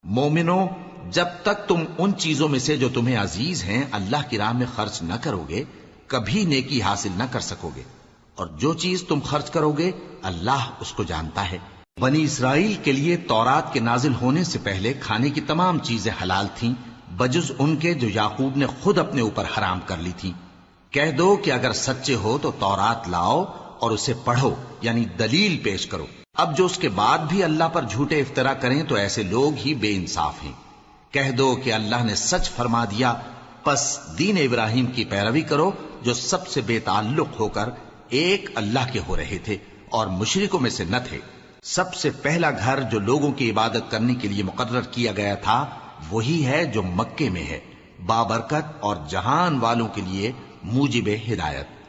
مومنو، جب تک تم ان چیزوں میں سے جو تمہیں عزیز ہیں اللہ کی راہ میں خرچ نہ کرو گے کبھی نیکی حاصل نہ کر سکو گے، اور جو چیز تم خرچ کرو گے اللہ اس کو جانتا ہے۔ بنی اسرائیل کے لیے تورات کے نازل ہونے سے پہلے کھانے کی تمام چیزیں حلال تھیں بجز ان کے جو یعقوب نے خود اپنے اوپر حرام کر لی تھی۔ کہہ دو کہ اگر سچے ہو تو تورات لاؤ اور اسے پڑھو، یعنی دلیل پیش کرو۔ اب جو اس کے بعد بھی اللہ پر جھوٹے افطرا کریں تو ایسے لوگ ہی بے انصاف ہیں۔ کہہ دو کہ اللہ نے سچ فرما دیا، پس دین ابراہیم کی پیروی کرو جو سب سے بے تعلق ہو کر ایک اللہ کے ہو رہے تھے اور مشرکوں میں سے نہ تھے۔ سب سے پہلا گھر جو لوگوں کی عبادت کرنے کے لیے مقرر کیا گیا تھا وہی ہے جو مکے میں ہے، بابرکت اور جہان والوں کے لیے موجب ہدایت۔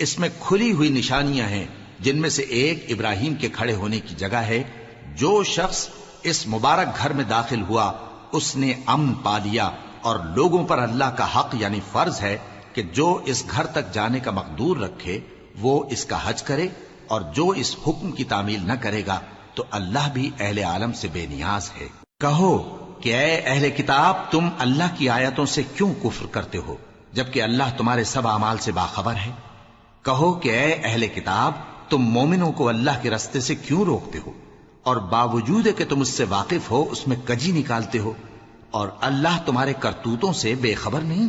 اس میں کھلی ہوئی نشانیاں ہیں جن میں سے ایک ابراہیم کے کھڑے ہونے کی جگہ ہے۔ جو شخص اس مبارک گھر میں داخل ہوا اس نے امن پا لیا، اور لوگوں پر اللہ کا حق یعنی فرض ہے کہ جو اس گھر تک جانے کا مقدور رکھے وہ اس کا حج کرے، اور جو اس حکم کی تعمیل نہ کرے گا تو اللہ بھی اہل عالم سے بے نیاز ہے۔ کہو کہ اے اہل کتاب، تم اللہ کی آیتوں سے کیوں کفر کرتے ہو جبکہ اللہ تمہارے سب اعمال سے باخبر ہے؟ کہو کہ اے اہل کتاب، تم مومنوں کو اللہ کے رستے سے کیوں روکتے ہو، اور باوجود کہ تم اس سے واقف ہو اس میں کجی نکالتے ہو، اور اللہ تمہارے کرتوتوں سے بے خبر نہیں؟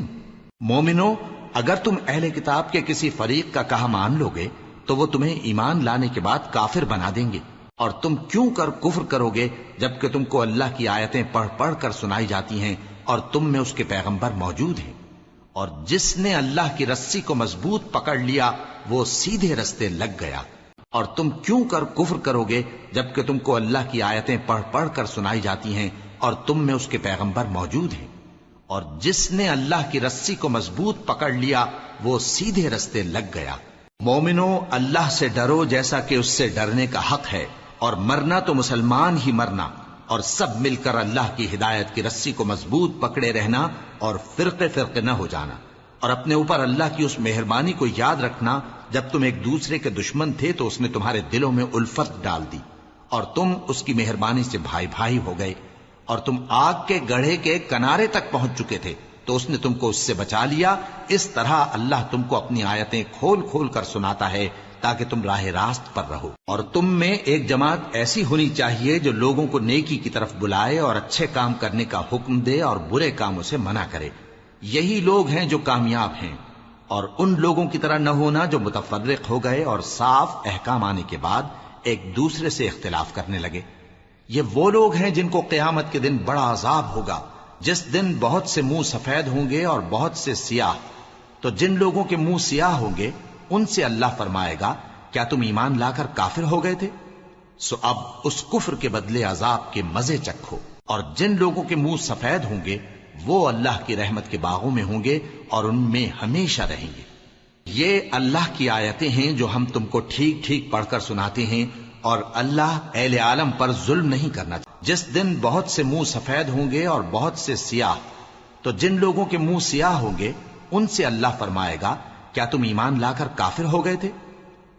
مومنو، اگر تم اہل کتاب کے کسی فریق کا کہا مان لو گے تو وہ تمہیں ایمان لانے کے بعد کافر بنا دیں گے، اور تم کیوں کر کفر کرو گے جبکہ تم کو اللہ کی آیتیں پڑھ پڑھ کر سنائی جاتی ہیں اور تم میں اس کے پیغمبر موجود ہیں؟ اور جس نے اللہ کی رسی کو مضبوط پکڑ لیا وہ سیدھے رستے لگ گیا۔ اور تم کیوں کر کفر کرو گے جبکہ تم کو اللہ کی آیتیں پڑھ پڑھ کر سنائی جاتی ہیں اور تم میں اس کے پیغمبر موجود ہیں؟ اور جس نے اللہ کی رسی کو مضبوط پکڑ لیا وہ سیدھے رستے لگ گیا۔ مومنو، اللہ سے ڈرو جیسا کہ اس سے ڈرنے کا حق ہے، اور مرنا تو مسلمان ہی مرنا، اور سب مل کر اللہ کی ہدایت کی رسی کو مضبوط پکڑے رہنا اور فرقے فرقے نہ ہو جانا، اور اپنے اوپر اللہ کی اس مہربانی کو یاد رکھنا جب تم ایک دوسرے کے دشمن تھے تو اس نے تمہارے دلوں میں الفت ڈال دی اور تم اس کی مہربانی سے بھائی بھائی ہو گئے، اور تم آگ کے گڑھے کے کنارے تک پہنچ چکے تھے تو اس نے تم کو اس سے بچا لیا۔ اس طرح اللہ تم کو اپنی آیتیں کھول کھول کر سناتا ہے تاکہ تم راہ راست پر رہو۔ اور تم میں ایک جماعت ایسی ہونی چاہیے جو لوگوں کو نیکی کی طرف بلائے اور اچھے کام کرنے کا حکم دے اور برے کاموں سے منع کرے۔ یہی لوگ ہیں جو کامیاب ہیں، اور ان لوگوں کی طرح نہ ہونا جو متفرق ہو گئے اور صاف احکام آنے کے بعد ایک دوسرے سے اختلاف کرنے لگے۔ یہ وہ لوگ ہیں جن کو قیامت کے دن بڑا عذاب ہوگا، جس دن بہت سے منہ سفید ہوں گے اور بہت سے سیاہ۔ تو جن لوگوں کے منہ سیاہ ہوں گے ان سے اللہ فرمائے گا، کیا تم ایمان لا کر کافر ہو گئے تھے؟ سو اب اس کفر کے بدلے عذاب کے مزے چکھو۔ اور جن لوگوں کے منہ سفید ہوں گے وہ اللہ کی رحمت کے باغوں میں ہوں گے اور ان میں ہمیشہ رہیں گے۔ یہ اللہ کی آیتیں ہیں جو ہم تم کو ٹھیک ٹھیک پڑھ کر سناتے ہیں، اور اللہ اہل عالم پر ظلم نہیں کرنا چاہتا۔ جس دن بہت سے منہ سفید ہوں گے اور بہت سے سیاہ، تو جن لوگوں کے منہ سیاہ ہوں گے ان سے اللہ فرمائے گا، کیا تم ایمان لا کر کافر ہو گئے تھے؟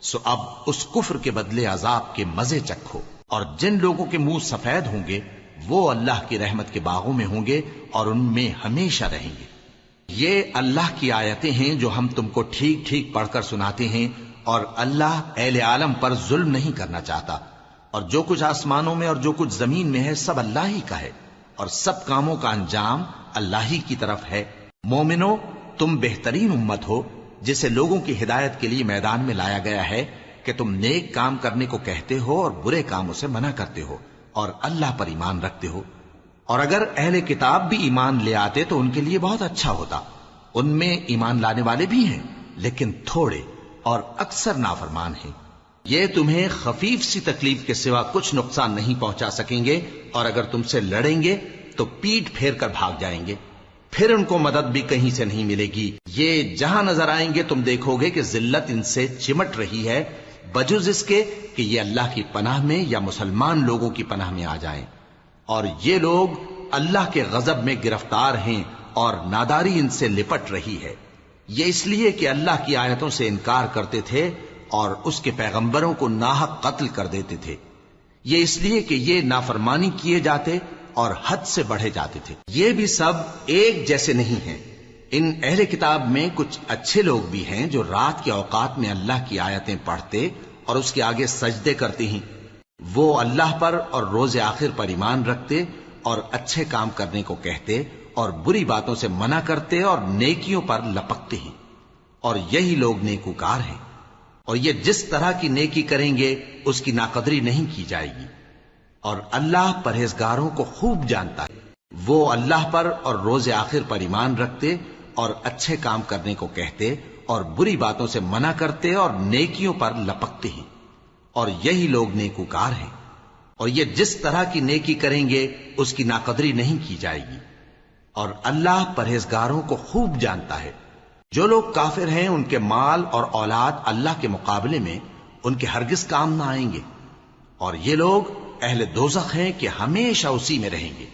سو اب اس کفر کے بدلے عذاب کے مزے چکھو۔ اور جن لوگوں کے منہ سفید ہوں گے وہ اللہ کی رحمت کے باغوں میں ہوں گے اور ان میں ہمیشہ رہیں گے۔ یہ اللہ کی آیتیں ہیں جو ہم تم کو ٹھیک ٹھیک پڑھ کر سناتے ہیں، اور اللہ اہل عالم پر ظلم نہیں کرنا چاہتا۔ اور جو کچھ آسمانوں میں اور جو کچھ زمین میں ہے سب اللہ ہی کا ہے، اور سب کاموں کا انجام اللہ ہی کی طرف ہے۔ مومنو، تم بہترین امت ہو جسے لوگوں کی ہدایت کے لیے میدان میں لایا گیا ہے کہ تم نیک کام کرنے کو کہتے ہو اور برے کاموں سے منع کرتے ہو اور اللہ پر ایمان رکھتے ہو۔ اور اگر اہل کتاب بھی ایمان لے آتے تو ان کے لیے بہت اچھا ہوتا۔ ان میں ایمان لانے والے بھی ہیں لیکن تھوڑے، اور اکثر نافرمان ہیں۔ یہ تمہیں خفیف سی تکلیف کے سوا کچھ نقصان نہیں پہنچا سکیں گے، اور اگر تم سے لڑیں گے تو پیٹ پھیر کر بھاگ جائیں گے، پھر ان کو مدد بھی کہیں سے نہیں ملے گی۔ یہ جہاں نظر آئیں گے تم دیکھو گے کہ ذلت ان سے چمٹ رہی ہے، بجز اس کے کہ یہ اللہ کی پناہ میں یا مسلمان لوگوں کی پناہ میں آ جائیں۔ اور یہ لوگ اللہ کے غضب میں گرفتار ہیں اور ناداری ان سے لپٹ رہی ہے۔ یہ اس لیے کہ اللہ کی آیتوں سے انکار کرتے تھے اور اس کے پیغمبروں کو ناحق قتل کر دیتے تھے۔ یہ اس لیے کہ یہ نافرمانی کیے جاتے اور حد سے بڑھے جاتے تھے۔ یہ بھی سب ایک جیسے نہیں ہیں۔ ان اہل کتاب میں کچھ اچھے لوگ بھی ہیں جو رات کے اوقات میں اللہ کی آیتیں پڑھتے اور اس کے آگے سجدے کرتے ہیں۔ وہ اللہ پر اور روز آخر پر ایمان رکھتے اور اچھے کام کرنے کو کہتے اور بری باتوں سے منع کرتے اور نیکیوں پر لپکتے ہیں، اور یہی لوگ نیکوکار ہیں۔ اور یہ جس طرح کی نیکی کریں گے اس کی ناقدری نہیں کی جائے گی، اور اللہ پرہیزگاروں کو خوب جانتا ہے۔ وہ اللہ پر اور روز آخر پر ایمان رکھتے اور اچھے کام کرنے کو کہتے اور بری باتوں سے منع کرتے اور نیکیوں پر لپکتے ہیں، اور یہی لوگ نیکوکار ہیں۔ اور یہ جس طرح کی نیکی کریں گے اس کی ناقدری نہیں کی جائے گی، اور اللہ پرہیزگاروں کو خوب جانتا ہے۔ جو لوگ کافر ہیں ان کے مال اور اولاد اللہ کے مقابلے میں ان کے ہرگز کام نہ آئیں گے، اور یہ لوگ اہل دوزخ ہیں کہ ہمیشہ اسی میں رہیں گے۔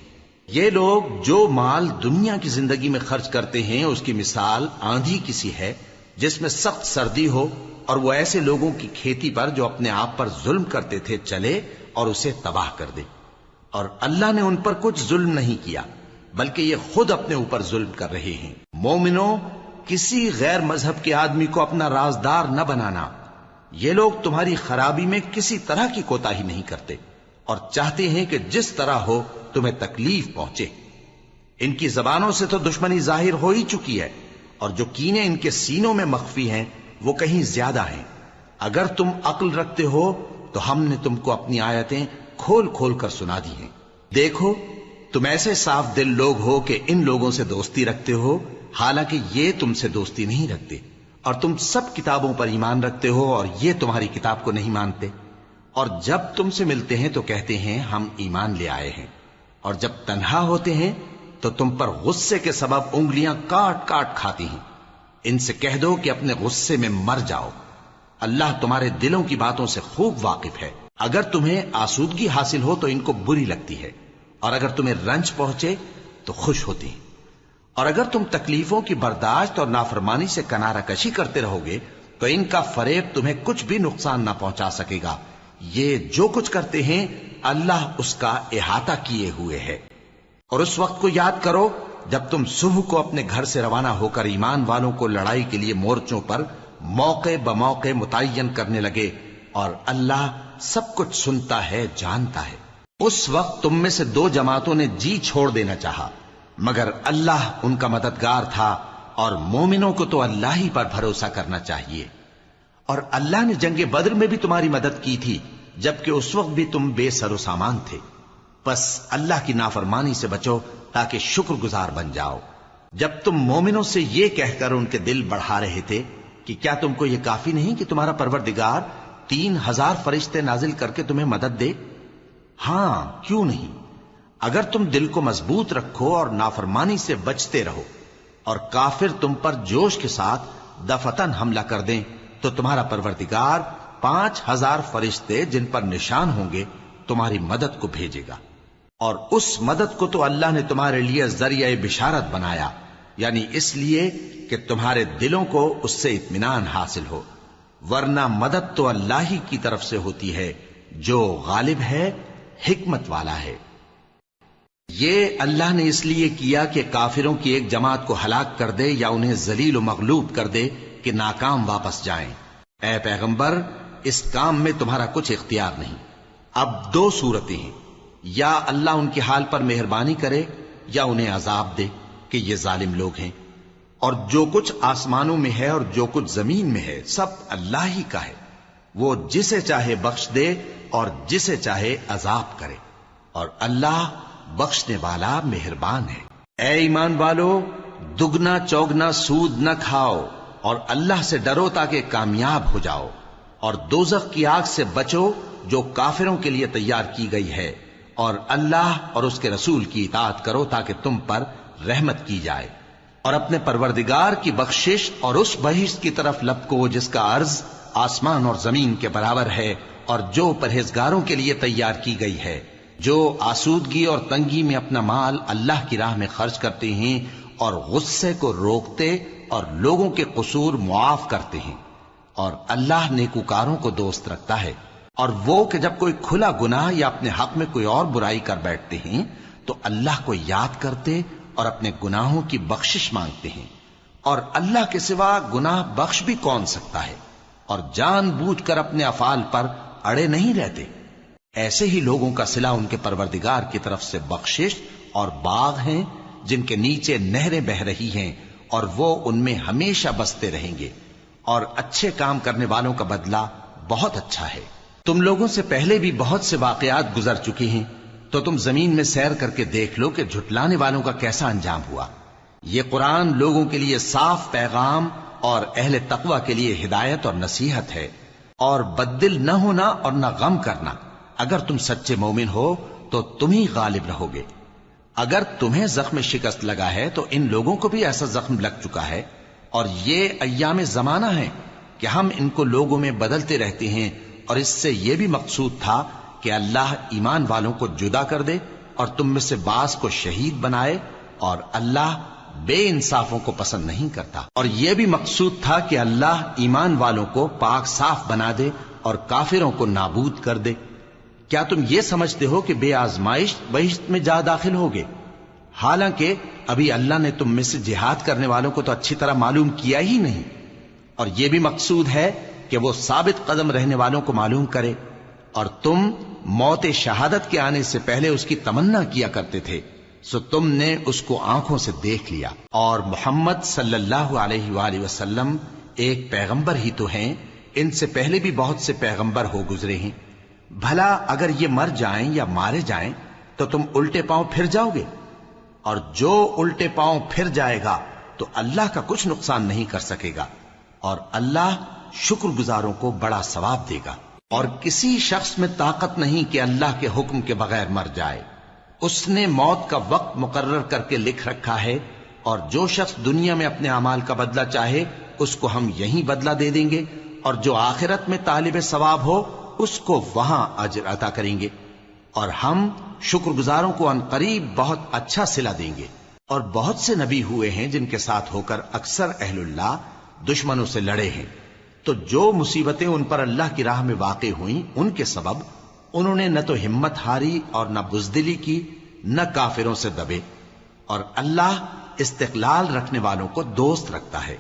یہ لوگ جو مال دنیا کی زندگی میں خرچ کرتے ہیں اس کی مثال آندھی کی سی ہے جس میں سخت سردی ہو، اور وہ ایسے لوگوں کی کھیتی پر جو اپنے آپ پر ظلم کرتے تھے چلے اور اسے تباہ کر دے۔ اور اللہ نے ان پر کچھ ظلم نہیں کیا بلکہ یہ خود اپنے اوپر ظلم کر رہے ہیں۔ مومنوں، کسی غیر مذہب کے آدمی کو اپنا رازدار نہ بنانا۔ یہ لوگ تمہاری خرابی میں کسی طرح کی کوتاہی نہیں کرتے اور چاہتے ہیں کہ جس طرح ہو تمہیں تکلیف پہنچے۔ ان کی زبانوں سے تو دشمنی ظاہر ہو ہی چکی ہے، اور جو کینے ان کے سینوں میں مخفی ہیں وہ کہیں زیادہ ہیں۔ اگر تم عقل رکھتے ہو تو ہم نے تم کو اپنی آیتیں کھول کھول کر سنا دی ہیں۔ دیکھو، تم ایسے صاف دل لوگ ہو کہ ان لوگوں سے دوستی رکھتے ہو، حالانکہ یہ تم سے دوستی نہیں رکھتے، اور تم سب کتابوں پر ایمان رکھتے ہو اور یہ تمہاری کتاب کو نہیں مانتے۔ اور جب تم سے ملتے ہیں تو کہتے ہیں ہم ایمان لے آئے ہیں، اور جب تنہا ہوتے ہیں تو تم پر غصے کے سبب انگلیاں کاٹ کاٹ کھاتی ہیں۔ ان سے کہہ دو کہ اپنے غصے میں مر جاؤ، اللہ تمہارے دلوں کی باتوں سے خوب واقف ہے۔ اگر تمہیں آسودگی حاصل ہو تو ان کو بری لگتی ہے، اور اگر تمہیں رنج پہنچے تو خوش ہوتی ہیں۔ اور اگر تم تکلیفوں کی برداشت اور نافرمانی سے کنارہ کشی کرتے رہو گے تو ان کا فریب تمہیں کچھ بھی نقصان نہ پہنچا سکے گا۔ یہ جو کچھ کرتے ہیں اللہ اس کا احاطہ کیے ہوئے ہے۔ اور اس وقت کو یاد کرو جب تم صبح کو اپنے گھر سے روانہ ہو کر ایمان والوں کو لڑائی کے لیے مورچوں پر موقع بموقع متعین کرنے لگے، اور اللہ سب کچھ سنتا ہے، جانتا ہے۔ اس وقت تم میں سے دو جماعتوں نے جی چھوڑ دینا چاہا، مگر اللہ ان کا مددگار تھا، اور مومنوں کو تو اللہ ہی پر بھروسہ کرنا چاہیے۔ اور اللہ نے جنگ بدر میں بھی تمہاری مدد کی تھی جبکہ اس وقت بھی تم بے سر و سامان تھے۔ بس اللہ کی نافرمانی سے بچو تاکہ شکر گزار بن جاؤ۔ جب تم مومنوں سے یہ کہہ کر ان کے دل بڑھا رہے تھے کہ کیا تم کو یہ کافی نہیں کہ تمہارا پروردگار 3000 فرشتے نازل کر کے تمہیں مدد دے؟ ہاں، کیوں نہیں؟ اگر تم دل کو مضبوط رکھو اور نافرمانی سے بچتے رہو، اور کافر تم پر جوش کے ساتھ دفتن حملہ کر دیں تو تمہارا پروردگار 5000 فرشتے جن پر نشان ہوں گے تمہاری مدد کو بھیجے گا۔ اور اس مدد کو تو اللہ نے تمہارے لیے ذریعہ بشارت بنایا، یعنی اس لیے کہ تمہارے دلوں کو اس سے اطمینان حاصل ہو، ورنہ مدد تو اللہ ہی کی طرف سے ہوتی ہے جو غالب ہے، حکمت والا ہے۔ یہ اللہ نے اس لیے کیا کہ کافروں کی ایک جماعت کو ہلاک کر دے یا انہیں ذلیل و مغلوب کر دے کہ ناکام واپس جائیں۔ اے پیغمبر، اس کام میں تمہارا کچھ اختیار نہیں۔ اب دو صورتیں ہیں، یا اللہ ان کے حال پر مہربانی کرے یا انہیں عذاب دے کہ یہ ظالم لوگ ہیں۔ اور جو کچھ آسمانوں میں ہے اور جو کچھ زمین میں ہے سب اللہ ہی کا ہے، وہ جسے چاہے بخش دے اور جسے چاہے عذاب کرے، اور اللہ بخشنے والا مہربان ہے۔ اے ایمان والو، دگنا چوگنا سود نہ کھاؤ اور اللہ سے ڈرو تاکہ کامیاب ہو جاؤ، اور دوزخ کی آگ سے بچو جو کافروں کے لیے تیار کی گئی ہے، اور اللہ اور اس کے رسول کی اطاعت کرو تاکہ تم پر رحمت کی جائے، اور اپنے پروردگار کی بخشش اور اس بہشت کی طرف لپکو جس کا عرض آسمان اور زمین کے برابر ہے، اور جو پرہیزگاروں کے لیے تیار کی گئی ہے، جو آسودگی اور تنگی میں اپنا مال اللہ کی راہ میں خرچ کرتے ہیں اور غصے کو روکتے اور لوگوں کے قصور معاف کرتے ہیں، اور اللہ نیکوکاروں کو دوست رکھتا ہے۔ اور وہ کہ جب کوئی کھلا گناہ یا اپنے حق میں کوئی اور برائی کر بیٹھتے ہیں تو اللہ کو یاد کرتے اور اپنے گناہوں کی بخشش مانگتے ہیں، اور اللہ کے سوا گناہ بخش بھی کون سکتا ہے، اور جان بوجھ کر اپنے افعال پر اڑے نہیں رہتے۔ ایسے ہی لوگوں کا صلہ ان کے پروردگار کی طرف سے بخشش اور باغ ہیں جن کے نیچے نہریں بہ رہی ہیں، اور وہ ان میں ہمیشہ بستے رہیں گے، اور اچھے کام کرنے والوں کا بدلہ بہت اچھا ہے۔ تم لوگوں سے پہلے بھی بہت سے واقعات گزر چکے ہیں، تو تم زمین میں سیر کر کے دیکھ لو کہ جھٹلانے والوں کا کیسا انجام ہوا۔ یہ قرآن لوگوں کے لیے صاف پیغام اور اہل تقوی کے لیے ہدایت اور نصیحت ہے، اور بددل نہ ہونا اور نہ غم کرنا۔ اگر تم سچے مومن ہو تو تم ہی غالب رہو گے۔ اگر تمہیں زخم شکست لگا ہے تو ان لوگوں کو بھی ایسا زخم لگ چکا ہے، اور یہ ایام زمانہ ہے کہ ہم ان کو لوگوں میں بدلتے رہتے ہیں، اور اس سے یہ بھی مقصود تھا کہ اللہ ایمان والوں کو جدا کر دے اور تم میں سے بعض کو شہید بنائے، اور اللہ بے انصافوں کو پسند نہیں کرتا۔ اور یہ بھی مقصود تھا کہ اللہ ایمان والوں کو پاک صاف بنا دے اور کافروں کو نابود کر دے۔ کیا تم یہ سمجھتے ہو کہ بے آزمائش بہشت میں جا داخل ہوگے؟ حالانکہ ابھی اللہ نے تم میں سے جہاد کرنے والوں کو تو اچھی طرح معلوم کیا ہی نہیں، اور یہ بھی مقصود ہے کہ وہ ثابت قدم رہنے والوں کو معلوم کرے، اور تم موت شہادت کے آنے سے پہلے اس کی تمنا کیا کرتے تھے، سو تم نے اس کو آنکھوں سے دیکھ لیا۔ اور محمد صلی اللہ علیہ وآلہ وسلم ایک پیغمبر ہی تو ہیں، ان سے پہلے بھی بہت سے پیغمبر ہو گزرے ہیں۔ بھلا اگر یہ مر جائیں یا مارے جائیں تو تم الٹے پاؤں پھر جاؤ گے؟ اور جو الٹے پاؤں پھر جائے گا تو اللہ کا کچھ نقصان نہیں کر سکے گا، اور اللہ شکر گزاروں کو بڑا ثواب دے گا۔ اور کسی شخص میں طاقت نہیں کہ اللہ کے حکم کے بغیر مر جائے، اس نے موت کا وقت مقرر کر کے لکھ رکھا ہے، اور جو شخص دنیا میں اپنے اعمال کا بدلہ چاہے اس کو ہم یہیں بدلہ دے دیں گے، اور جو آخرت میں طالب ثواب ہو اس کو وہاں اجر عطا کریں گے، اور ہم شکر گزاروں کو ان قریب بہت اچھا صلہ دیں گے۔ اور بہت سے نبی ہوئے ہیں جن کے ساتھ ہو کر اکثر اہل اللہ دشمنوں سے لڑے ہیں، تو جو مصیبتیں ان پر اللہ کی راہ میں واقع ہوئیں ان کے سبب انہوں نے نہ تو ہمت ہاری اور نہ بزدلی کی، نہ کافروں سے دبے، اور اللہ استقلال رکھنے والوں کو دوست رکھتا ہے۔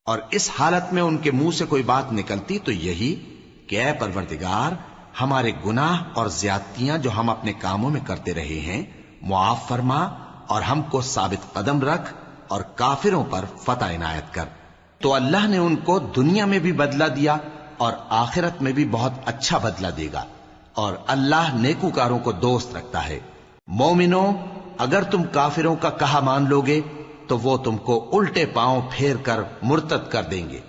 اور اس حالت میں ان کے منہ سے کوئی بات نکلتی تو یہی کہ اے پروردگار، ہمارے گناہ اور زیادتیاں جو ہم اپنے کاموں میں کرتے رہے ہیں معاف فرما، اور ہم کو ثابت قدم رکھ، اور کافروں پر فتح عنایت کر۔ تو اللہ نے ان کو دنیا میں بھی بدلہ دیا اور آخرت میں بھی بہت اچھا بدلہ دے گا، اور اللہ نیکوکاروں کو دوست رکھتا ہے۔ مومنوں، اگر تم کافروں کا کہا مان لوگے تو وہ تم کو الٹے پاؤں پھیر کر مرتد کر دیں گے،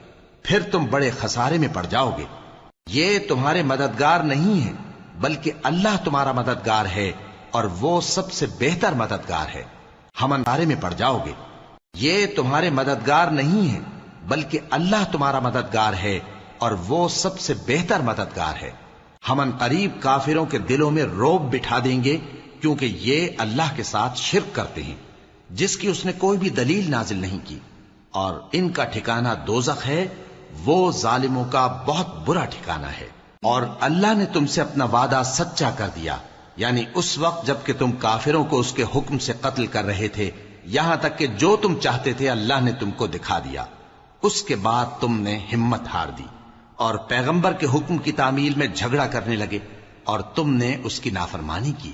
پھر تم بڑے خسارے میں پڑ جاؤ گے۔ یہ تمہارے مددگار نہیں ہیں بلکہ اللہ تمہارا مددگار ہے، اور وہ سب سے بہتر مددگار ہے۔ ہم اندھارے میں پڑ جاؤ گے۔ یہ تمہارے مددگار نہیں ہیں بلکہ اللہ تمہارا مددگار ہے، اور وہ سب سے بہتر مددگار ہے۔ ہم ان قریب کافروں کے دلوں میں رعب بٹھا دیں گے، کیونکہ یہ اللہ کے ساتھ شرک کرتے ہیں جس کی اس نے کوئی بھی دلیل نازل نہیں کی، اور ان کا ٹھکانہ دوزخ ہے، وہ ظالموں کا بہت برا ٹھکانہ ہے۔ اور اللہ نے تم سے اپنا وعدہ سچا کر دیا، یعنی اس وقت جب کہ تم کافروں کو اس کے حکم سے قتل کر رہے تھے، یہاں تک کہ جو تم چاہتے تھے اللہ نے تم کو دکھا دیا۔ اس کے بعد تم نے ہمت ہار دی اور پیغمبر کے حکم کی تعمیل میں جھگڑا کرنے لگے، اور تم نے اس کی نافرمانی کی۔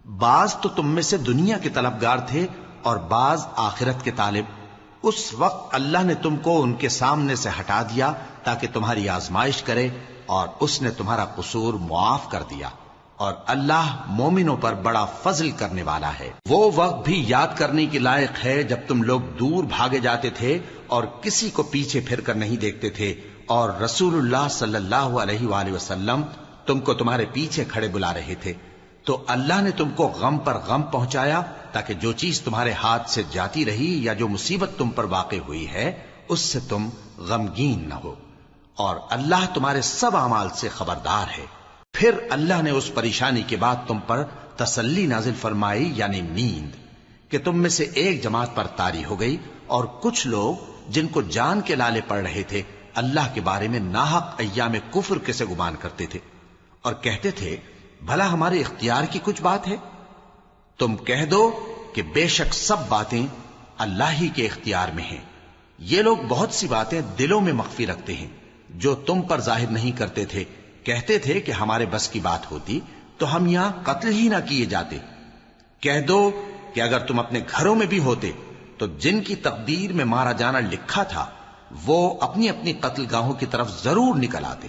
بعض تو تم میں سے دنیا کے طلبگار تھے اور بعض آخرت کے طالب۔ اس وقت اللہ نے تم کو ان کے سامنے سے ہٹا دیا تاکہ تمہاری آزمائش کرے، اور اس نے تمہارا قصور معاف کر دیا، اور اللہ مومنوں پر بڑا فضل کرنے والا ہے۔ وہ وقت بھی یاد کرنے کے لائق ہے جب تم لوگ دور بھاگے جاتے تھے اور کسی کو پیچھے پھر کر نہیں دیکھتے تھے، اور رسول اللہ صلی اللہ علیہ وآلہ وسلم تم کو تمہارے پیچھے کھڑے بلا رہے تھے، تو اللہ نے تم کو غم پر غم پہنچایا تاکہ جو چیز تمہارے ہاتھ سے جاتی رہی یا جو مصیبت تم پر واقع ہوئی ہے اس سے تم غمگین نہ ہو، اور اللہ تمہارے سب اعمال سے خبردار ہے۔ پھر اللہ نے اس پریشانی کے بعد تم پر تسلی نازل فرمائی، یعنی نیند، کہ تم میں سے ایک جماعت پر طاری ہو گئی، اور کچھ لوگ جن کو جان کے لالے پڑ رہے تھے اللہ کے بارے میں ناحق ایام کفر کے سے گمان کرتے تھے، اور کہتے تھے بھلا ہمارے اختیار کی کچھ بات ہے؟ تم کہہ دو کہ بے شک سب باتیں اللہ ہی کے اختیار میں ہیں. یہ لوگ بہت سی باتیں دلوں میں مخفی رکھتے ہیں جو تم پر ظاہر نہیں کرتے تھے. کہتے تھے کہ ہمارے بس کی بات ہوتی تو ہم یہاں قتل ہی نہ کیے جاتے. کہہ دو کہ اگر تم اپنے گھروں میں بھی ہوتے تو جن کی تقدیر میں مارا جانا لکھا تھا وہ اپنی اپنی قتل گاہوں کی طرف ضرور نکل آتے.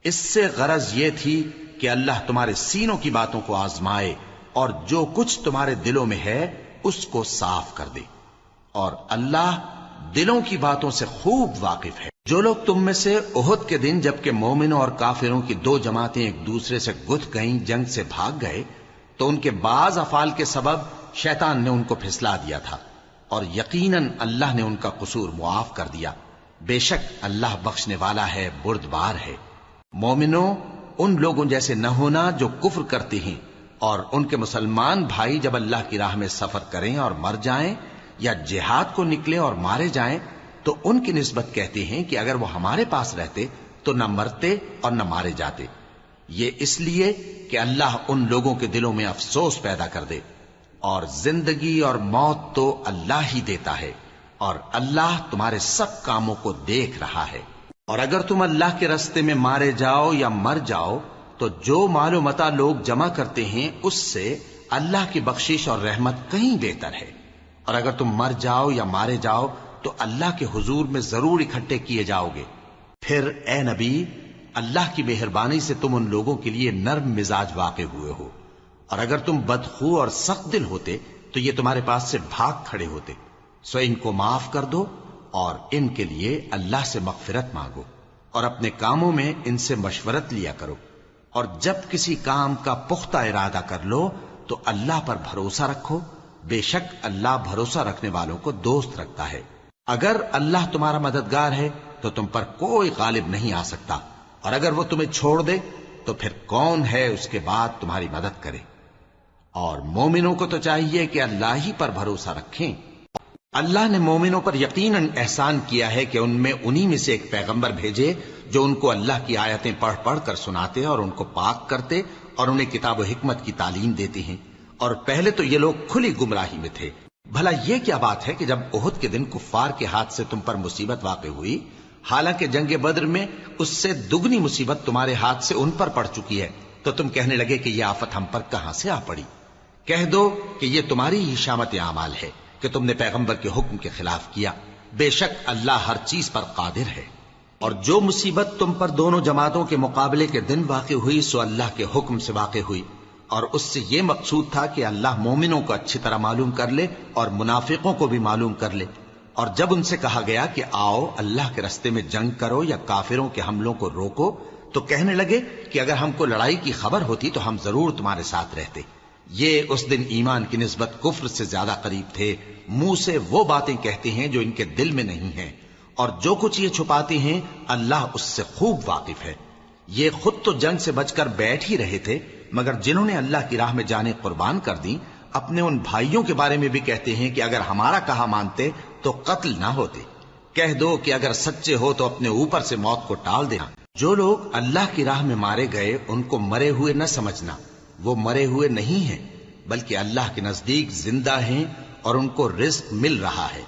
اس سے غرض یہ تھی کہ اللہ تمہارے سینوں کی باتوں کو آزمائے اور جو کچھ تمہارے دلوں میں ہے اس کو صاف کر دے. اور اللہ دلوں کی باتوں سے خوب واقف ہے. جو لوگ تم میں سے احد کے دن جبکہ مومنوں اور کافروں کی دو جماعتیں ایک دوسرے سے گتھ گئیں جنگ سے بھاگ گئے تو ان کے بعض افعال کے سبب شیطان نے ان کو پھسلا دیا تھا اور یقیناً اللہ نے ان کا قصور معاف کر دیا. بے شک اللہ بخشنے والا ہے بردبار ہے. مومنوں ان لوگوں جیسے نہ ہونا جو کفر کرتے ہیں اور ان کے مسلمان بھائی جب اللہ کی راہ میں سفر کریں اور مر جائیں یا جہاد کو نکلے اور مارے جائیں تو ان کی نسبت کہتے ہیں کہ اگر وہ ہمارے پاس رہتے تو نہ مرتے اور نہ مارے جاتے. یہ اس لیے کہ اللہ ان لوگوں کے دلوں میں افسوس پیدا کر دے. اور زندگی اور موت تو اللہ ہی دیتا ہے اور اللہ تمہارے سب کاموں کو دیکھ رہا ہے. اور اگر تم اللہ کے راستے میں مارے جاؤ یا مر جاؤ تو جو مال و متاع لوگ جمع کرتے ہیں اس سے اللہ کی بخشش اور رحمت کہیں بہتر ہے. اور اگر تم مر جاؤ یا مارے جاؤ تو اللہ کے حضور میں ضرور اکٹھے کیے جاؤ گے. پھر اے نبی اللہ کی مہربانی سے تم ان لوگوں کے لیے نرم مزاج واقع ہوئے ہو. اور اگر تم بدخو اور سخت دل ہوتے تو یہ تمہارے پاس سے بھاگ کھڑے ہوتے. سو ان کو معاف کر دو اور ان کے لیے اللہ سے مغفرت مانگو اور اپنے کاموں میں ان سے مشورت لیا کرو. اور جب کسی کام کا پختہ ارادہ کر لو تو اللہ پر بھروسہ رکھو. بے شک اللہ بھروسہ رکھنے والوں کو دوست رکھتا ہے. اگر اللہ تمہارا مددگار ہے تو تم پر کوئی غالب نہیں آ سکتا اور اگر وہ تمہیں چھوڑ دے تو پھر کون ہے اس کے بعد تمہاری مدد کرے. اور مومنوں کو تو چاہیے کہ اللہ ہی پر بھروسہ رکھیں. اللہ نے مومنوں پر یقیناً احسان کیا ہے کہ ان میں انہی میں سے ایک پیغمبر بھیجے جو ان کو اللہ کی آیتیں پڑھ پڑھ کر سناتے اور ان کو پاک کرتے اور انہیں کتاب و حکمت کی تعلیم دیتے ہیں. اور پہلے تو یہ لوگ کھلی گمراہی میں تھے. بھلا یہ کیا بات ہے کہ جب احد کے دن کفار کے ہاتھ سے تم پر مصیبت واقع ہوئی حالانکہ جنگ بدر میں اس سے دگنی مصیبت تمہارے ہاتھ سے ان پر پڑ چکی ہے تو تم کہنے لگے کہ یہ آفت ہم پر کہاں سے آ پڑی. کہہ دو کہ یہ تمہاری ہی شامت اعمال ہے کہ تم نے پیغمبر کے حکم کے خلاف کیا. بے شک اللہ ہر چیز پر قادر ہے. اور جو مصیبت تم پر دونوں جماعتوں کے مقابلے کے دن واقع ہوئی سو اللہ کے حکم سے واقع ہوئی اور اس سے یہ مقصود تھا کہ اللہ مومنوں کو اچھی طرح معلوم کر لے اور منافقوں کو بھی معلوم کر لے. اور جب ان سے کہا گیا کہ آؤ اللہ کے راستے میں جنگ کرو یا کافروں کے حملوں کو روکو تو کہنے لگے کہ اگر ہم کو لڑائی کی خبر ہوتی تو ہم ضرور تمہارے ساتھ رہتے. یہ اس دن ایمان کی نسبت کفر سے زیادہ قریب تھے. منہ سے وہ باتیں کہتے ہیں جو ان کے دل میں نہیں ہیں اور جو کچھ یہ چھپاتے ہیں اللہ اس سے خوب واقف ہے. یہ خود تو جنگ سے بچ کر بیٹھ ہی رہے تھے مگر جنہوں نے اللہ کی راہ میں جانیں قربان کر دیں اپنے ان بھائیوں کے بارے میں بھی کہتے ہیں کہ اگر ہمارا کہا مانتے تو قتل نہ ہوتے. کہہ دو کہ اگر سچے ہو تو اپنے اوپر سے موت کو ٹال دینا. جو لوگ اللہ کی راہ میں مارے گئے ان کو مرے ہوئے نہ سمجھنا. وہ مرے ہوئے نہیں ہیں بلکہ اللہ کے نزدیک زندہ ہیں اور ان کو رزق مل رہا ہے.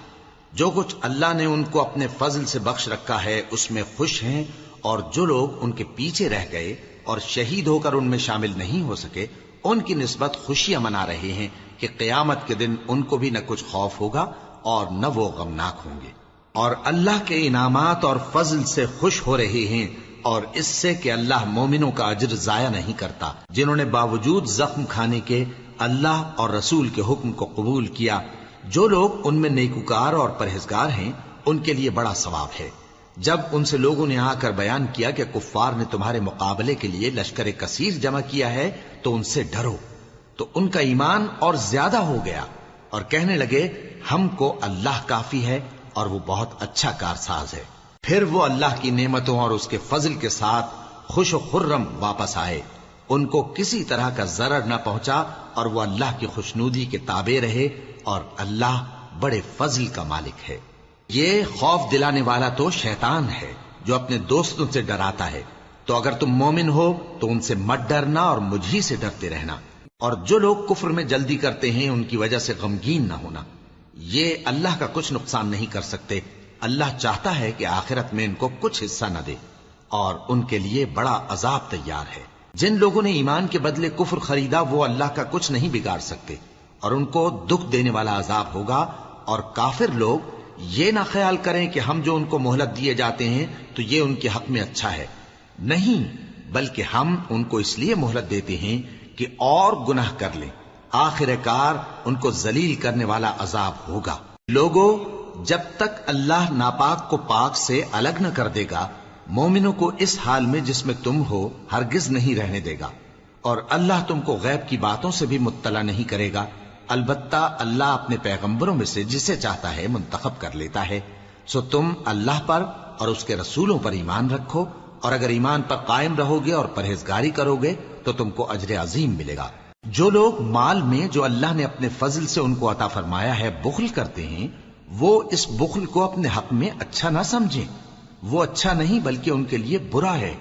جو کچھ اللہ نے ان کو اپنے فضل سے بخش رکھا ہے اس میں خوش ہیں. اور جو لوگ ان کے پیچھے رہ گئے اور شہید ہو کر ان میں شامل نہیں ہو سکے ان کی نسبت خوشیاں منا رہے ہیں کہ قیامت کے دن ان کو بھی نہ کچھ خوف ہوگا اور نہ وہ غمناک ہوں گے. اور اللہ کے انعامات اور فضل سے خوش ہو رہے ہیں اور اس سے کہ اللہ مومنوں کا اجر ضائع نہیں کرتا. جنہوں نے باوجود زخم کھانے کے اللہ اور رسول کے حکم کو قبول کیا جو لوگ ان میں نیکوکار اور پرہیزگار ہیں ان کے لیے بڑا ثواب ہے. جب ان سے لوگوں نے آ کر بیان کیا کہ کفار نے تمہارے مقابلے کے لیے لشکر کثیر جمع کیا ہے تو ان سے ڈرو تو ان کا ایمان اور زیادہ ہو گیا اور کہنے لگے ہم کو اللہ کافی ہے اور وہ بہت اچھا کارساز ہے. پھر وہ اللہ کی نعمتوں اور اس کے فضل کے ساتھ خوش و خرم واپس آئے. ان کو کسی طرح کا ضرر نہ پہنچا اور وہ اللہ کی خوشنودی کے تابع رہے اور اللہ بڑے فضل کا مالک ہے. یہ خوف دلانے والا تو شیطان ہے جو اپنے دوستوں سے ڈراتا ہے. تو اگر تم مومن ہو تو ان سے مت ڈرنا اور مجھ ہی سے ڈرتے رہنا. اور جو لوگ کفر میں جلدی کرتے ہیں ان کی وجہ سے غمگین نہ ہونا، یہ اللہ کا کچھ نقصان نہیں کر سکتے۔ اللہ چاہتا ہے کہ آخرت میں ان کو کچھ حصہ نہ دے، اور ان کے لیے بڑا عذاب تیار ہے۔ جن لوگوں نے ایمان کے بدلے کفر خریدا وہ اللہ کا کچھ نہیں بگاڑ سکتے، اور ان کو دکھ دینے والا عذاب ہوگا۔ اور کافر لوگ یہ نہ خیال کریں کہ ہم جو ان کو مہلت دیے جاتے ہیں تو یہ ان کے حق میں اچھا ہے، نہیں، بلکہ ہم ان کو اس لیے مہلت دیتے ہیں کہ اور گناہ کر لیں، آخر کار ان کو ذلیل کرنے والا عذاب ہوگا۔ لوگوں، جب تک اللہ ناپاک کو پاک سے الگ نہ کر دے گا، مومنوں کو اس حال میں جس میں تم ہو ہرگز نہیں رہنے دے گا، اور اللہ تم کو غیب کی باتوں سے بھی مطلع نہیں کرے گا۔ البتہ اللہ اپنے پیغمبروں میں سے جسے چاہتا ہے منتخب کر لیتا ہے۔ سو تم اللہ پر اور اس کے رسولوں پر ایمان رکھو، اور اگر ایمان پر قائم رہو گے اور پرہیزگاری کرو گے تو تم کو اجر عظیم ملے گا۔ جو لوگ مال میں جو اللہ نے اپنے فضل سے ان کو عطا فرمایا ہے بخل کرتے ہیں، وہ اس بخل کو اپنے حق میں اچھا نہ سمجھیں، وہ اچھا نہیں بلکہ ان کے لیے برا ہے۔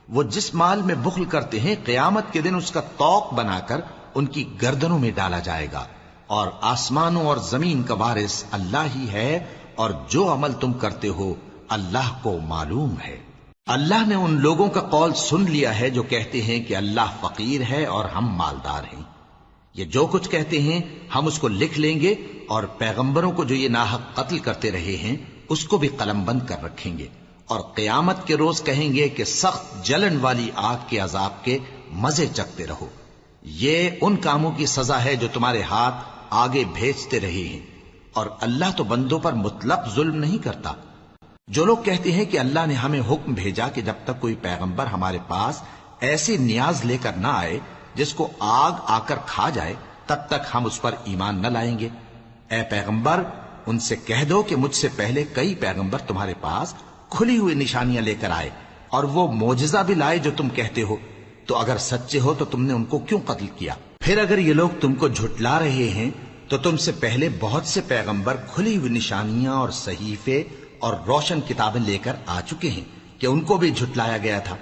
وہ جس مال میں بخل کرتے ہیں قیامت کے دن اس کا طوق بنا کر ان کی گردنوں میں ڈالا جائے گا، اور آسمانوں اور زمین کا وارث اللہ ہی ہے، اور جو عمل تم کرتے ہو اللہ کو معلوم ہے۔ اللہ نے ان لوگوں کا قول سن لیا ہے جو کہتے ہیں کہ اللہ فقیر ہے اور ہم مالدار ہیں۔ یہ جو کچھ کہتے ہیں ہم اس کو لکھ لیں گے، اور پیغمبروں کو جو یہ ناحق قتل کرتے رہے ہیں اس کو بھی قلم بند کر رکھیں گے، اور قیامت کے روز کہیں گے کہ سخت جلن والی آگ کے عذاب کے مزے چکھتے رہو۔ یہ ان کاموں کی سزا ہے جو تمہارے ہاتھ آگے بھیجتے رہے ہیں، اور اللہ تو بندوں پر مطلق ظلم نہیں کرتا۔ جو لوگ کہتے ہیں کہ اللہ نے ہمیں حکم بھیجا کہ جب تک کوئی پیغمبر ہمارے پاس ایسی نیاز لے کر نہ آئے جس کو آگ آ کر کھا جائے تب تک ہم اس پر ایمان نہ لائیں گے۔ اے پیغمبر، ان سے کہہ دو کہ مجھ سے پہلے کئی پیغمبر تمہارے پاس کھلی ہوئی نشانیاں لے کر آئے، اور وہ معجزہ بھی لائے جو تم کہتے ہو، تو اگر سچے ہو تو تم نے ان کو کیوں قتل کیا؟ پھر اگر یہ لوگ تم کو جھٹلا رہے ہیں تو تم سے پہلے بہت سے پیغمبر کھلی ہوئی نشانیاں اور صحیفے اور روشن کتابیں لے کر آ چکے ہیں کہ ان کو بھی جھٹلایا گیا تھا۔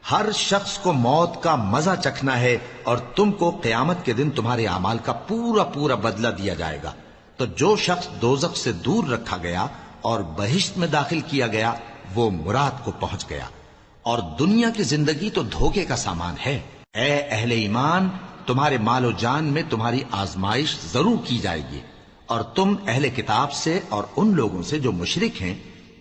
ہر شخص کو موت کا مزہ چکھنا ہے، اور تم کو قیامت کے دن تمہارے اعمال کا پورا پورا بدلہ دیا جائے گا۔ تو جو شخص دوزخ سے دور رکھا گیا اور بہشت میں داخل کیا گیا وہ مراد کو پہنچ گیا، اور دنیا کی زندگی تو دھوکے کا سامان ہے۔ اے اہل ایمان، تمہارے مال و جان میں تمہاری آزمائش ضرور کی جائے گی، اور تم اہل کتاب سے اور ان لوگوں سے جو مشرک ہیں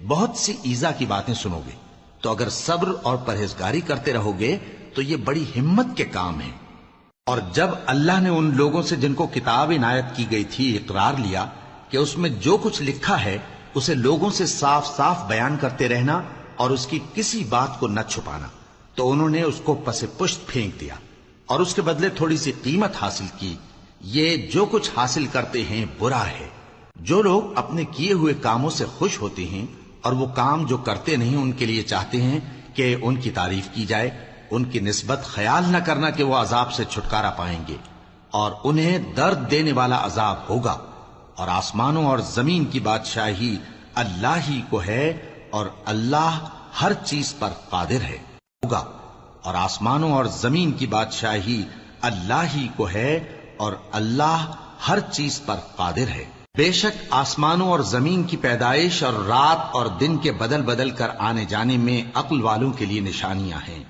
بہت سی ایذا کی باتیں سنو گے، تو اگر صبر اور پرہیزگاری کرتے رہو گے تو یہ بڑی ہمت کے کام ہیں۔ اور جب اللہ نے ان لوگوں سے جن کو کتاب عنایت کی گئی تھی اقرار لیا کہ اس میں جو کچھ لکھا ہے اسے لوگوں سے صاف صاف بیان کرتے رہنا اور اس کی کسی بات کو نہ چھپانا، تو انہوں نے اس کو پس پشت پھینک دیا اور اس کے بدلے تھوڑی سی قیمت حاصل کی۔ یہ جو کچھ حاصل کرتے ہیں برا ہے۔ جو لوگ اپنے کیے ہوئے کاموں سے خوش ہوتے ہیں اور وہ کام جو کرتے نہیں ان کے لیے چاہتے ہیں کہ ان کی تعریف کی جائے، ان کی نسبت خیال نہ کرنا کہ وہ عذاب سے چھٹکارا پائیں گے، اور انہیں درد دینے والا عذاب ہوگا۔ اور آسمانوں اور زمین کی بادشاہی اللہ ہی کو ہے، اور اللہ ہر چیز پر قادر ہے ہوگا۔ اور آسمانوں اور زمین کی بادشاہی اللہ ہی کو ہے، اور اللہ ہر چیز پر قادر ہے۔ بے شک آسمانوں اور زمین کی پیدائش اور رات اور دن کے بدل بدل کر آنے جانے میں عقل والوں کے لیے نشانیاں ہیں،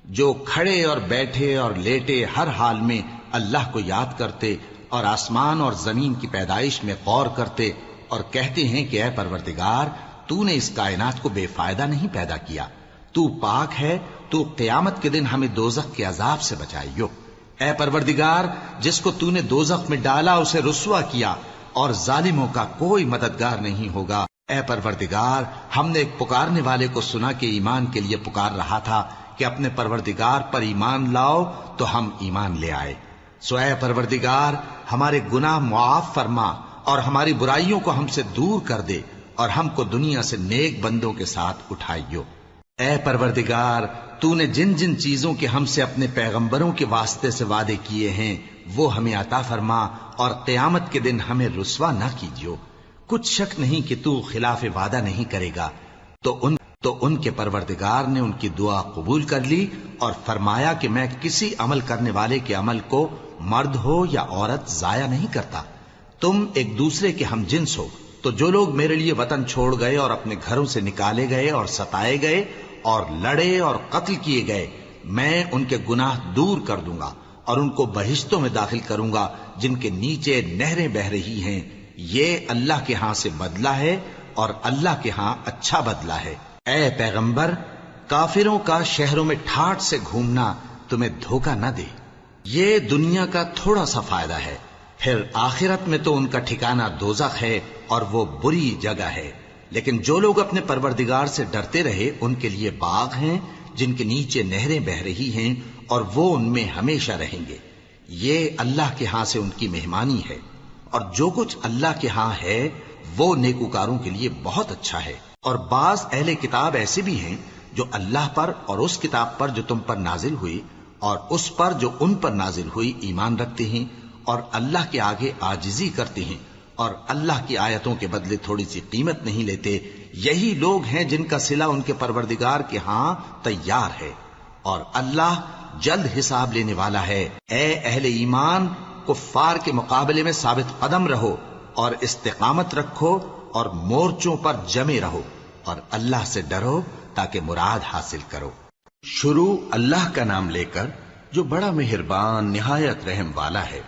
جو کھڑے اور بیٹھے اور لیٹے ہر حال میں اللہ کو یاد کرتے اور آسمان اور زمین کی پیدائش میں غور کرتے اور کہتے ہیں کہ اے پروردگار، تو نے اس کائنات کو بے فائدہ نہیں پیدا کیا، تو پاک ہے، تو قیامت کے دن ہمیں دوزخ کے عذاب سے بچائیو۔ اے پروردگار، جس کو تو نے دوزخ میں ڈالا اسے رسوا کیا، اور ظالموں کا کوئی مددگار نہیں ہوگا۔ اے پروردگار، ہم نے ایک پکارنے والے کو سنا کہ ایمان کے لیے پکار رہا تھا کہ اپنے پروردگار پر ایمان لاؤ، تو ہم ایمان لے آئے۔ سو اے پروردگار، ہمارے گناہ معاف فرما اور ہماری برائیوں کو ہم سے دور کر دے، اور ہم کو دنیا سے نیک بندوں کے ساتھ اٹھائیو۔ اے پروردگار، تو نے جن جن چیزوں کے ہم سے اپنے پیغمبروں کے واسطے سے وعدے کیے ہیں وہ ہمیں عطا فرما، اور قیامت کے دن ہمیں رسوا نہ کیجیو۔ کچھ شک نہیں کہ تو خلاف وعدہ نہیں کرے گا۔ تو ان کے پروردگار نے ان کی دعا قبول کر لی اور فرمایا کہ میں کسی عمل کرنے والے کے عمل کو مرد ہو یا عورت ضائع نہیں کرتا. تم ایک دوسرے کے ہم جنس ہو. تو جو لوگ میرے لیے وطن چھوڑ گئے اور اپنے گھروں سے نکالے گئے اور ستائے گئے اور لڑے اور قتل کیے گئے، میں ان کے گناہ دور کر دوں گا اور ان کو بہشتوں میں داخل کروں گا جن کے نیچے نہریں بہہ رہی ہیں. یہ اللہ کے ہاں سے بدلہ ہے اور اللہ کے ہاں اچھا بدلہ ہے. اے پیغمبر، کافروں کا شہروں میں ٹھاٹھ سے گھومنا تمہیں دھوکہ نہ دے. یہ دنیا کا تھوڑا سا فائدہ ہے، پھر آخرت میں تو ان کا ٹھکانہ دوزخ ہے اور وہ بری جگہ ہے. لیکن جو لوگ اپنے پروردگار سے ڈرتے رہے ان کے لیے باغ ہیں جن کے نیچے نہریں بہہ رہی ہیں اور وہ ان میں ہمیشہ رہیں گے. یہ اللہ کے ہاں سے ان کی مہمانی ہے، اور جو کچھ اللہ کے ہاں ہے وہ نیکوکاروں کے لیے بہت اچھا ہے. اور بعض اہل کتاب ایسے بھی ہیں جو اللہ پر اور اس کتاب پر جو تم پر نازل ہوئی اور اس پر جو ان پر نازل ہوئی ایمان رکھتے ہیں اور اللہ کے آگے عاجزی کرتے ہیں اور اللہ کی آیتوں کے بدلے تھوڑی سی قیمت نہیں لیتے. یہی لوگ ہیں جن کا صلہ ان کے پروردگار کے ہاں تیار ہے، اور اللہ جلد حساب لینے والا ہے. اے اہل ایمان، کفار کے مقابلے میں ثابت قدم رہو اور استقامت رکھو اور مورچوں پر جمے رہو اور اللہ سے ڈرو تاکہ مراد حاصل کرو. شروع اللہ کا نام لے کر جو بڑا مہربان نہایت رحم والا ہے.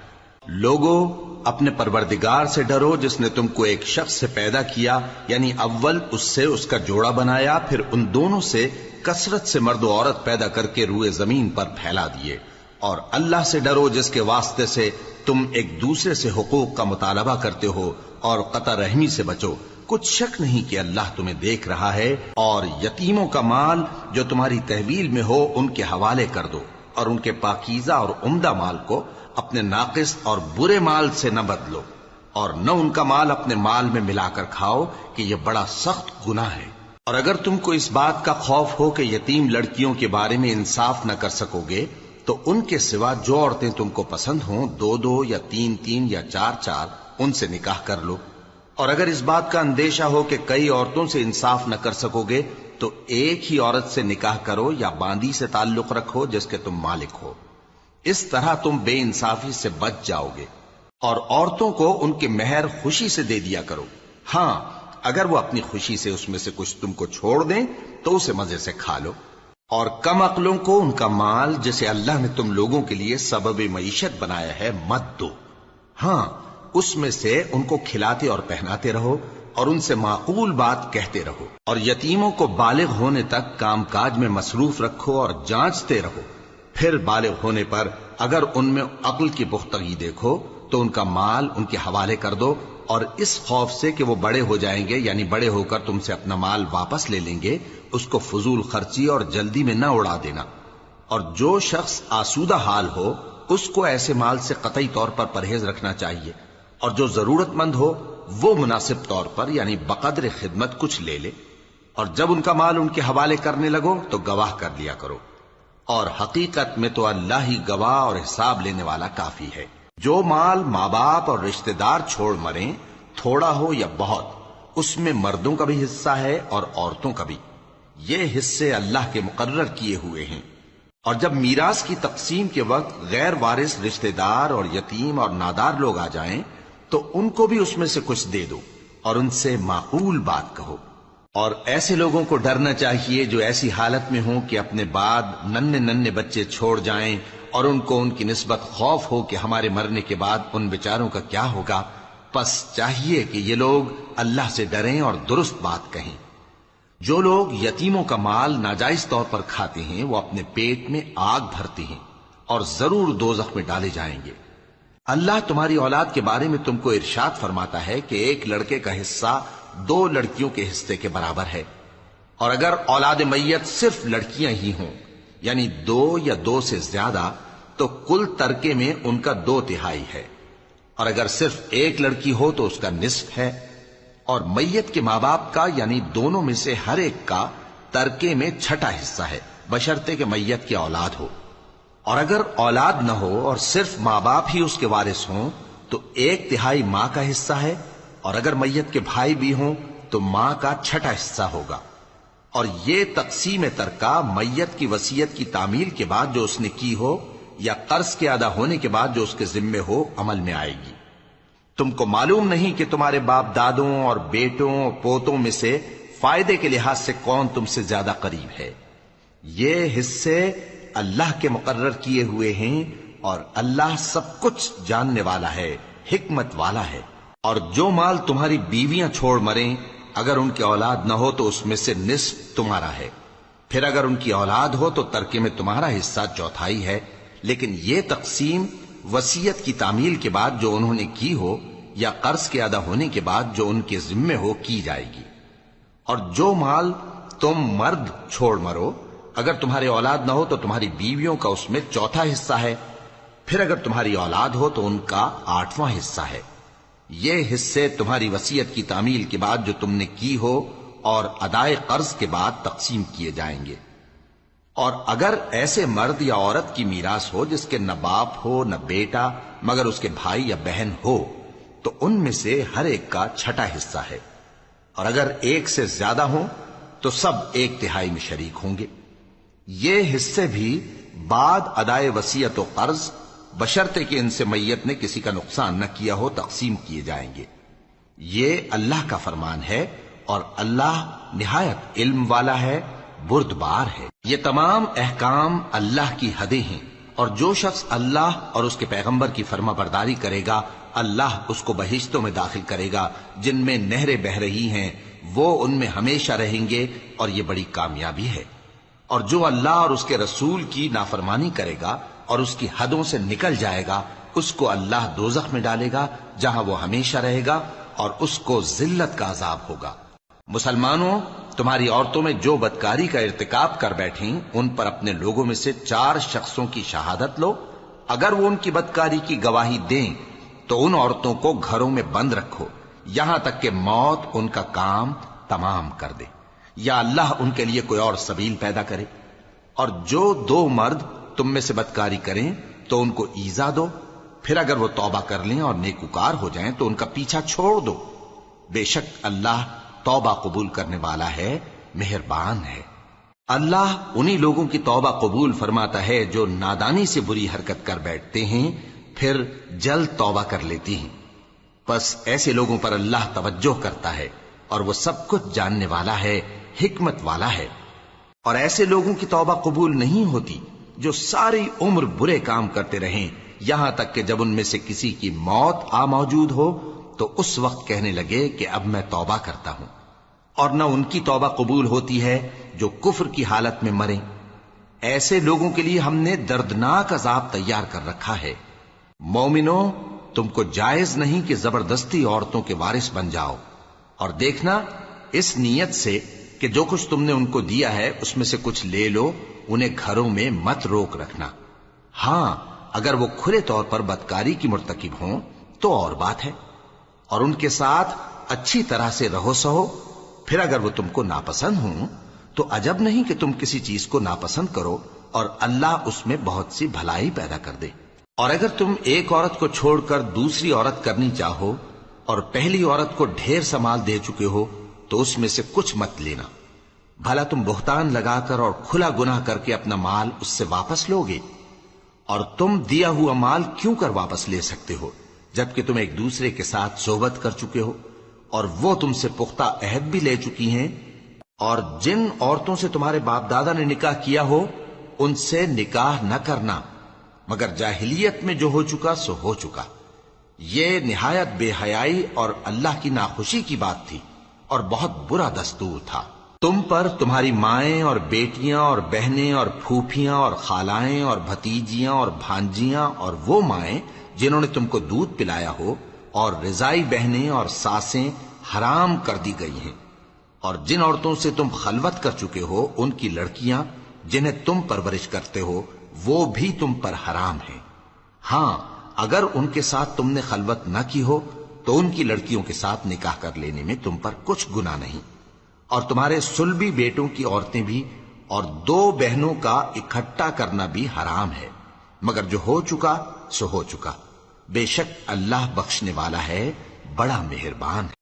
لوگوں، اپنے پروردگار سے ڈرو جس نے تم کو ایک شخص سے پیدا کیا، یعنی اول اس سے اس کا جوڑا بنایا، پھر ان دونوں سے کثرت سے مرد و عورت پیدا کر کے روئے زمین پر پھیلا دیے. اور اللہ سے ڈرو جس کے واسطے سے تم ایک دوسرے سے حقوق کا مطالبہ کرتے ہو، اور قطع رحمی سے بچو. کچھ شک نہیں کہ اللہ تمہیں دیکھ رہا ہے. اور یتیموں کا مال جو تمہاری تحویل میں ہو ان کے حوالے کر دو، اور ان کے پاکیزہ اور عمدہ مال کو اپنے ناقص اور برے مال سے نہ بدلو، اور نہ ان کا مال اپنے مال میں ملا کر کھاؤ کہ یہ بڑا سخت گناہ ہے. اور اگر تم کو اس بات کا خوف ہو کہ یتیم لڑکیوں کے بارے میں انصاف نہ کر سکو گے تو ان کے سوا جو عورتیں تم کو پسند ہوں، 2 یا 3 یا 4 ان سے نکاح کر لو. اور اگر اس بات کا اندیشہ ہو کہ کئی عورتوں سے انصاف نہ کر سکو گے تو ایک ہی عورت سے نکاح کرو یا باندی سے تعلق رکھو جس کے تم مالک ہو. اس طرح تم بے انصافی سے بچ جاؤ گے. اور عورتوں کو ان کے مہر خوشی سے دے دیا کرو. ہاں، اگر وہ اپنی خوشی سے اس میں سے کچھ تم کو چھوڑ دیں تو اسے مزے سے کھا لو. اور کم عقلوں کو ان کا مال جسے اللہ نے تم لوگوں کے لیے سبب معیشت بنایا ہے مت دو. ہاں، اس میں سے ان کو کھلاتے اور پہناتے رہو اور ان سے معقول بات کہتے رہو. اور یتیموں کو بالغ ہونے تک کام کاج میں مصروف رکھو اور جانچتے رہو. پھر بالغ ہونے پر اگر ان میں عقل کی پختگی دیکھو تو ان کا مال ان کے حوالے کر دو، اور اس خوف سے کہ وہ بڑے ہو جائیں گے، یعنی بڑے ہو کر تم سے اپنا مال واپس لے لیں گے، اس کو فضول خرچی اور جلدی میں نہ اڑا دینا. اور جو شخص آسودہ حال ہو اس کو ایسے مال سے قطعی طور پر پرہیز رکھنا چاہیے، اور جو ضرورت مند ہو وہ مناسب طور پر یعنی بقدر خدمت کچھ لے لے. اور جب ان کا مال ان کے حوالے کرنے لگو تو گواہ کر لیا کرو، اور حقیقت میں تو اللہ ہی گواہ اور حساب لینے والا کافی ہے. جو مال ماں باپ اور رشتہ دار چھوڑ مریں، تھوڑا ہو یا بہت، اس میں مردوں کا بھی حصہ ہے اور عورتوں کا بھی. یہ حصے اللہ کے مقرر کیے ہوئے ہیں. اور جب میراث کی تقسیم کے وقت غیر وارث رشتہ دار اور یتیم اور نادار لوگ آ جائیں تو ان کو بھی اس میں سے کچھ دے دو اور ان سے معقول بات کہو. اور ایسے لوگوں کو ڈرنا چاہیے جو ایسی حالت میں ہوں کہ اپنے بعد ننھے بچے چھوڑ جائیں اور ان کو ان کی نسبت خوف ہو کہ ہمارے مرنے کے بعد ان بیچاروں کا کیا ہوگا. پس چاہیے کہ یہ لوگ اللہ سے ڈریں اور درست بات کہیں. جو لوگ یتیموں کا مال ناجائز طور پر کھاتے ہیں وہ اپنے پیٹ میں آگ بھرتے ہیں اور ضرور دوزخ میں ڈالے جائیں گے. اللہ تمہاری اولاد کے بارے میں تم کو ارشاد فرماتا ہے کہ ایک لڑکے کا حصہ 2 لڑکیوں کے حصے کے برابر ہے. اور اگر اولاد میت صرف لڑکیاں ہی ہوں یعنی 2 یا 2 سے زیادہ تو کل ترکے میں ان کا 2/3 ہے. اور اگر صرف ایک لڑکی ہو تو اس کا نصف ہے. اور میت کے ماں باپ کا یعنی دونوں میں سے ہر ایک کا ترکے میں 6واں حصہ ہے، بشرطے کہ میت کی اولاد ہو. اور اگر اولاد نہ ہو اور صرف ماں باپ ہی اس کے وارث ہوں تو 1/3 ماں کا حصہ ہے. اور اگر میت کے بھائی بھی ہوں تو ماں کا 6واں حصہ ہوگا. اور یہ تقسیم ترکہ میت کی وصیت کی تعمیل کے بعد جو اس نے کی ہو یا قرض کے ادا ہونے کے بعد جو اس کے ذمے ہو عمل میں آئے گی۔ تم کو معلوم نہیں کہ تمہارے باپ دادوں اور بیٹوں اور پوتوں میں سے فائدے کے لحاظ سے کون تم سے زیادہ قریب ہے؟ یہ حصے اللہ کے مقرر کیے ہوئے ہیں اور اللہ سب کچھ جاننے والا ہے، حکمت والا ہے۔ اور جو مال تمہاری بیویاں چھوڑ مریں اگر ان کی اولاد نہ ہو تو اس میں سے نصف تمہارا ہے، پھر اگر ان کی اولاد ہو تو ترکے میں تمہارا حصہ چوتھائی ہے، لیکن یہ تقسیم وصیت کی تعمیل کے بعد جو انہوں نے کی ہو یا قرض کے ادا ہونے کے بعد جو ان کے ذمے ہو کی جائے گی۔ اور جو مال تم مرد چھوڑ مرو اگر تمہاری اولاد نہ ہو تو تمہاری بیویوں کا اس میں چوتھا حصہ ہے، پھر اگر تمہاری اولاد ہو تو ان کا 8واں حصہ ہے۔ یہ حصے تمہاری وصیت کی تعمیل کے بعد جو تم نے کی ہو اور ادائے قرض کے بعد تقسیم کیے جائیں گے۔ اور اگر ایسے مرد یا عورت کی میراث ہو جس کے نہ باپ ہو نہ بیٹا مگر اس کے بھائی یا بہن ہو تو ان میں سے ہر ایک کا چھٹا حصہ ہے، اور اگر ایک سے زیادہ ہوں تو سب 1/3 میں شریک ہوں گے۔ یہ حصے بھی بعد ادائے وصیت و قرض بشرطے کہ ان سے میت نے کسی کا نقصان نہ کیا ہو تقسیم کیے جائیں گے۔ یہ اللہ کا فرمان ہے اور اللہ نہایت علم والا ہے، بردبار ہے۔ یہ تمام احکام اللہ کی حدیں ہیں، اور جو شخص اللہ اور اس کے پیغمبر کی فرما برداری کرے گا اللہ اس کو بہشتوں میں داخل کرے گا جن میں نہریں بہہ رہی ہیں، وہ ان میں ہمیشہ رہیں گے، اور یہ بڑی کامیابی ہے۔ اور جو اللہ اور اس کے رسول کی نافرمانی کرے گا اور اس کی حدوں سے نکل جائے گا اس کو اللہ دوزخ میں ڈالے گا جہاں وہ ہمیشہ رہے گا، اور اس کو ذلت کا عذاب ہوگا۔ مسلمانوں، تمہاری عورتوں میں جو بدکاری کا ارتکاب کر بیٹھیں ان پر اپنے لوگوں میں سے 4 شخصوں کی شہادت لو۔ اگر وہ ان کی بدکاری کی گواہی دیں تو ان عورتوں کو گھروں میں بند رکھو یہاں تک کہ موت ان کا کام تمام کر دے، یا اللہ ان کے لیے کوئی اور سبیل پیدا کرے۔ اور جو 2 مرد تم میں سے بدکاری کریں تو ان کو ایذا دو، پھر اگر وہ توبہ کر لیں اور نیکوکار ہو جائیں تو ان کا پیچھا چھوڑ دو۔ بے شک اللہ توبہ قبول کرنے والا ہے، مہربان ہے۔ اللہ انہی لوگوں کی توبہ قبول فرماتا ہے جو نادانی سے بری حرکت کر بیٹھتے ہیں پھر جلد توبہ کر لیتی ہیں، بس ایسے لوگوں پر اللہ توجہ کرتا ہے اور وہ سب کچھ جاننے والا ہے، حکمت والا ہے۔ اور ایسے لوگوں کی توبہ قبول نہیں ہوتی جو ساری عمر برے کام کرتے رہیں یہاں تک کہ جب ان میں سے کسی کی موت آ موجود ہو تو اس وقت کہنے لگے کہ اب میں توبہ کرتا ہوں۔ اور نہ ان کی توبہ قبول ہوتی ہے جو کفر کی حالت میں مریں۔ ایسے لوگوں کے لیے ہم نے دردناک عذاب تیار کر رکھا ہے۔ مومنوں، تم کو جائز نہیں کہ زبردستی عورتوں کے وارث بن جاؤ، اور دیکھنا اس نیت سے کہ جو کچھ تم نے ان کو دیا ہے اس میں سے کچھ لے لو، انہیں گھروں میں مت روک رکھنا۔ ہاں، اگر وہ کھلے طور پر بدکاری کی مرتکب ہوں تو اور بات ہے، اور ان کے ساتھ اچھی طرح سے رہو سہو۔ پھر اگر وہ تم کو ناپسند ہوں تو عجب نہیں کہ تم کسی چیز کو ناپسند کرو اور اللہ اس میں بہت سی بھلائی پیدا کر دے۔ اور اگر تم ایک عورت کو چھوڑ کر دوسری عورت کرنی چاہو اور پہلی عورت کو ڈھیر سا مال دے چکے ہو تو اس میں سے کچھ مت لینا، بھلا تم بہتان لگا کر اور کھلا گناہ کر کے اپنا مال اس سے واپس لو گے؟ اور تم دیا ہوا مال کیوں کر واپس لے سکتے ہو جبکہ تم ایک دوسرے کے ساتھ صحبت کر چکے ہو اور وہ تم سے پختہ عہد بھی لے چکی ہیں؟ اور جن عورتوں سے تمہارے باپ دادا نے نکاح کیا ہو ان سے نکاح نہ کرنا مگر جاہلیت میں جو ہو چکا سو ہو چکا۔ یہ نہایت بے حیائی اور اللہ کی ناخوشی کی بات تھی اور بہت برا دستور تھا۔ تم پر تمہاری مائیں اور بیٹیاں اور بہنیں اور پھوپھیاں اور خالائیں اور بھتیجیاں اور بھانجیاں اور وہ مائیں جنہوں نے تم کو دودھ پلایا ہو اور رضائی بہنیں اور ساسیں حرام کر دی گئی ہیں، اور جن عورتوں سے تم خلوت کر چکے ہو ان کی لڑکیاں جنہیں تم پرورش کرتے ہو وہ بھی تم پر حرام ہیں۔ ہاں، اگر ان کے ساتھ تم نے خلوت نہ کی ہو تو ان کی لڑکیوں کے ساتھ نکاح کر لینے میں تم پر کچھ گناہ نہیں۔ اور تمہارے صلبی بیٹوں کی عورتیں بھی اور 2 بہنوں کا اکٹھا کرنا بھی حرام ہے، مگر جو ہو چکا سو ہو چکا۔ بے شک اللہ بخشنے والا ہے، بڑا مہربان ہے۔